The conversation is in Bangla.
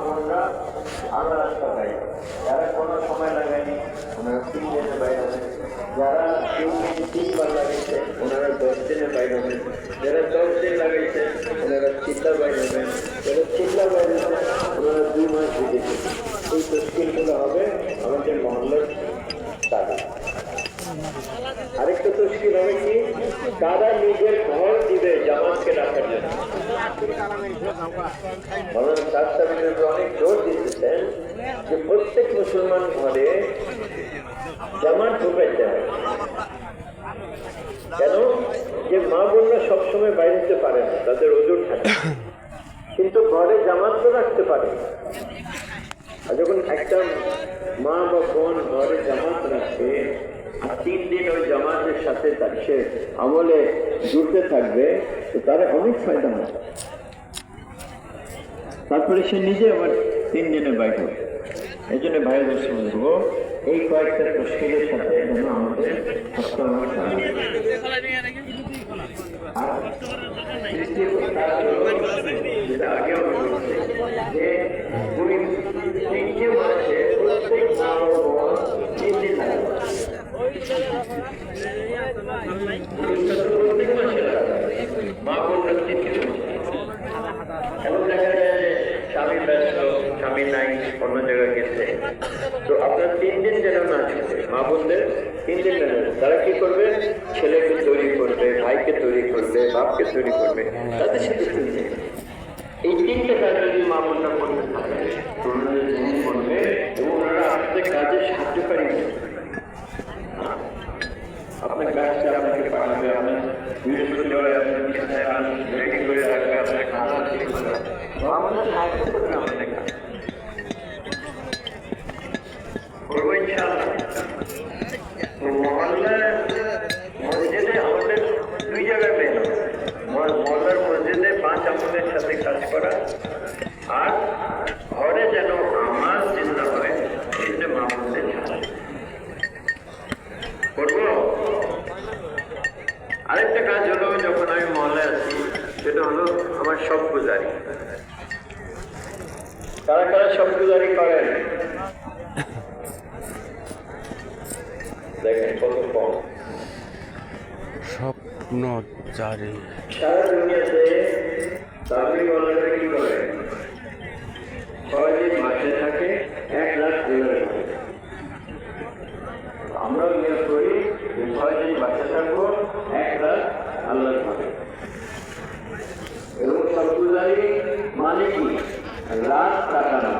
বোনরা আল্লাহ রাস্তা পাই, যারা কোনো সময় লাগায়নি ওনারা 3 দিনে বাইরে হবেন, যারা 3 দিন 3 বার লাগাইছে ওনারা 10 দিনে বাইরে হবেন, যারা 10 দিন লাগাইছে ওনারা চিল্লা বাইরে হবেন, যারা চিল্লা বাইরে হবেন ওনারা 2 মাস দিতে। এই তশকিলগুলো হবে আমাদের মহল্লার তারা। আরেকটা তশকিল হবে কি, তারা নিজের ঘর দিবে জামাতকে রাখার জন্য। অনেক জোর দিতেছেন যে প্রত্যেক মুসলমান ঘরে জামাত ঢুকাইতে হবে। কেন? যে মা বোনরা সবসময় বাইরে যেতে পারে না, তাদের ওজোর থাকে, কিন্তু ঘরে জামাত তো রাখতে পারে। আর যখন একটা মা বা বোন ঘরে জামাত রাখবে আর 3 দিন ওই জামাতের সাথে সে আমলে জুড়তে থাকবে, তো তারা অনেক ফায়দা হয়। তারপরে সে নিজে আবার 3 দিনে বাইরে হবে। এই জন্য ভাইদের সঙ্গে বলবো, এই কয়েকটা তশকিলের সাথে যেন আমাদের আগেও যে 3টে মাসে প্রত্যেক মা ও বোন 3 দিন লাগে, প্রত্যেক মাসে মা বোনরা 3 দিন। এখন দেখা যায় যে স্বামী ব্যস্ত, স্বামী নাই, অন্য জায়গায় গেছে, তো আপনার 3 দিন যেন না ছিল, মা বোনদের 3 দিন না, তারা কি করবে? ছেলেকে তৈরি করবে, ভাইকে তৈরি করবে, বাপকে তৈরি করবে, তাদের সাথে 3 দিন। এই 3টে কাজ যদি মা বোনরা করতে থাকে করবে এবং ওনারা আপনাদের কাজে সাহায্যকারী হবে। আপনার কাজটা আপনাকে পাঠাবে, আপনার বৃহস্পতিবার আপনার রেডি করে রাখবে, আপনার খানা ঠিক করে আমাদের সাহায্য করবে আমাদের কাজ করবো ইনশাআল্লাহ। মহল্লার মসজিদে আমাদের 2 জায়গায় পেয়ে মহল্লার মসজিদে 5 আমলের সাথে কাজ করা, আর ঘরে যেন আমার চিন্তা হয় এই যে মা বোনদের করবো। আরেকটা কাজ হলো, যখন আমি মহল্লায় আছি সেটা হলো আমার সব গুজারি। কারা কারা সব গুজারি করেন দেখেন কত কম। স্বপ্ন জারি সারা দুনিয়াতে তাবলীগওয়ালারা কি করে? 6 দিন মাসে থাকে, 1 লাখ দিনের। আমরা নিয়োগ করি 6 দিন বাসে থাকবো, 1 লাখ আল্লাহর ভাবে। এবং সবগুজারি মানে কি? রাত কাটানো,